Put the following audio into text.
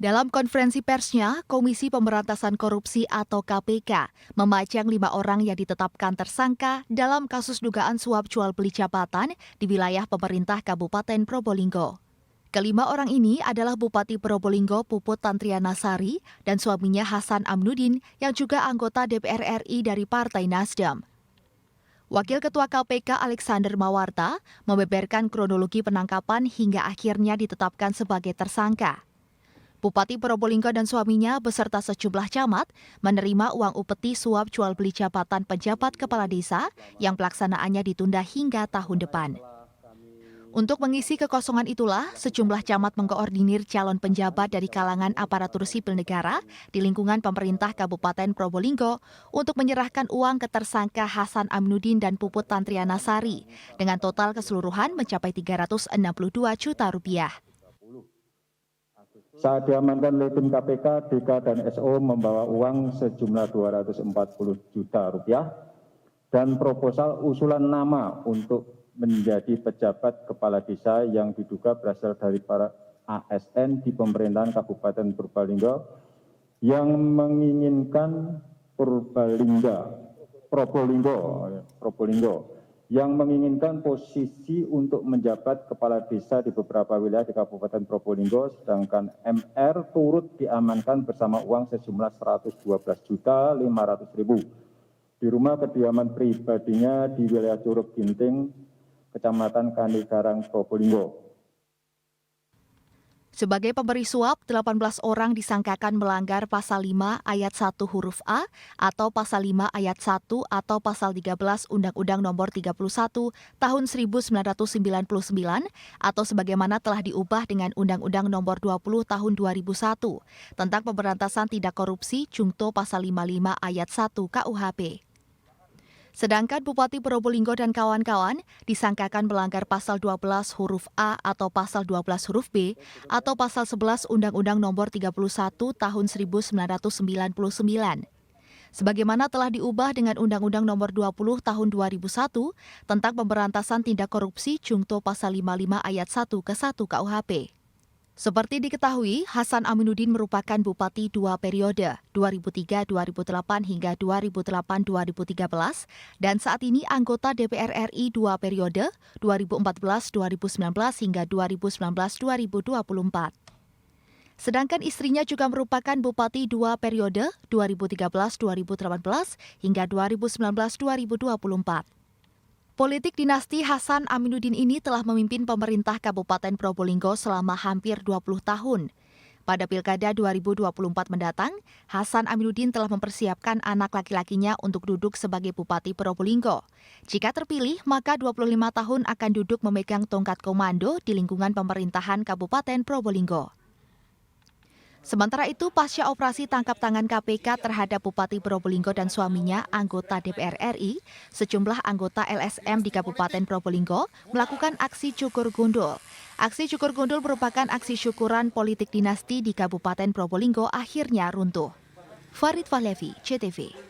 Dalam konferensi persnya, Komisi Pemberantasan Korupsi atau KPK memajang 5 orang yang ditetapkan tersangka dalam kasus dugaan suap jual beli jabatan di wilayah pemerintah Kabupaten Probolinggo. Kelima orang ini adalah Bupati Probolinggo Puput Tantriana Sari dan suaminya Hasan Amnudin yang juga anggota DPR RI dari Partai Nasdem. Wakil Ketua KPK Alexander Mawarta membeberkan kronologi penangkapan hingga akhirnya ditetapkan sebagai tersangka. Bupati Probolinggo dan suaminya beserta sejumlah camat menerima uang upeti suap jual beli jabatan pejabat kepala desa yang pelaksanaannya ditunda hingga tahun depan. Untuk mengisi kekosongan itulah, sejumlah camat mengkoordinir calon penjabat dari kalangan aparatur sipil negara di lingkungan pemerintah Kabupaten Probolinggo untuk menyerahkan uang ke tersangka Hasan Amnudin dan Puput Tantriana Sari dengan total keseluruhan mencapai 362 juta rupiah. Saat diamankan oleh tim KPK, DK dan SO membawa uang sejumlah 240 juta rupiah dan proposal usulan nama untuk menjadi pejabat kepala desa yang diduga berasal dari para ASN di pemerintahan Kabupaten Probolinggo yang menginginkan Probolinggo yang menginginkan posisi untuk menjabat kepala desa di beberapa wilayah di Kabupaten Probolinggo, sedangkan MR turut diamankan bersama uang sejumlah 112.500.000 di rumah kediaman pribadinya di wilayah Curug Ginting, Kecamatan Kanigarang, Probolinggo. Sebagai pemberi suap, 18 orang disangkakan melanggar Pasal 5 Ayat 1 huruf A atau Pasal 5 Ayat 1 atau Pasal 13 Undang-Undang Nomor 31 Tahun 1999 atau sebagaimana telah diubah dengan Undang-Undang Nomor 20 Tahun 2001 tentang Pemberantasan Tindak Korupsi Jungto Pasal 55 Ayat 1 KUHP. Sedangkan Bupati Probolinggo dan kawan-kawan disangkakan melanggar Pasal 12 huruf A atau Pasal 12 huruf B atau Pasal 11 Undang-Undang Nomor 31 Tahun 1999. Sebagaimana telah diubah dengan Undang-Undang Nomor 20 Tahun 2001 tentang Pemberantasan Tindak Korupsi Jungto Pasal 55 Ayat 1 ke 1 KUHP. Seperti diketahui, Hasan Aminuddin merupakan bupati 2 periode, 2003-2008 hingga 2008-2013, dan saat ini anggota DPR RI 2 periode, 2014-2019 hingga 2019-2024. Sedangkan istrinya juga merupakan bupati 2 periode, 2013-2018 hingga 2019-2024. Politik dinasti Hasan Aminuddin ini telah memimpin pemerintah Kabupaten Probolinggo selama hampir 20 tahun. Pada Pilkada 2024 mendatang, Hasan Aminuddin telah mempersiapkan anak laki-lakinya untuk duduk sebagai Bupati Probolinggo. Jika terpilih, maka 25 tahun akan duduk memegang tongkat komando di lingkungan pemerintahan Kabupaten Probolinggo. Sementara itu, pasca operasi tangkap tangan KPK terhadap Bupati Probolinggo dan suaminya, anggota DPR RI, sejumlah anggota LSM di Kabupaten Probolinggo melakukan aksi cukur gundul. Aksi cukur gundul merupakan aksi syukuran politik dinasti di Kabupaten Probolinggo akhirnya runtuh. Farid Fahlevi, CTV.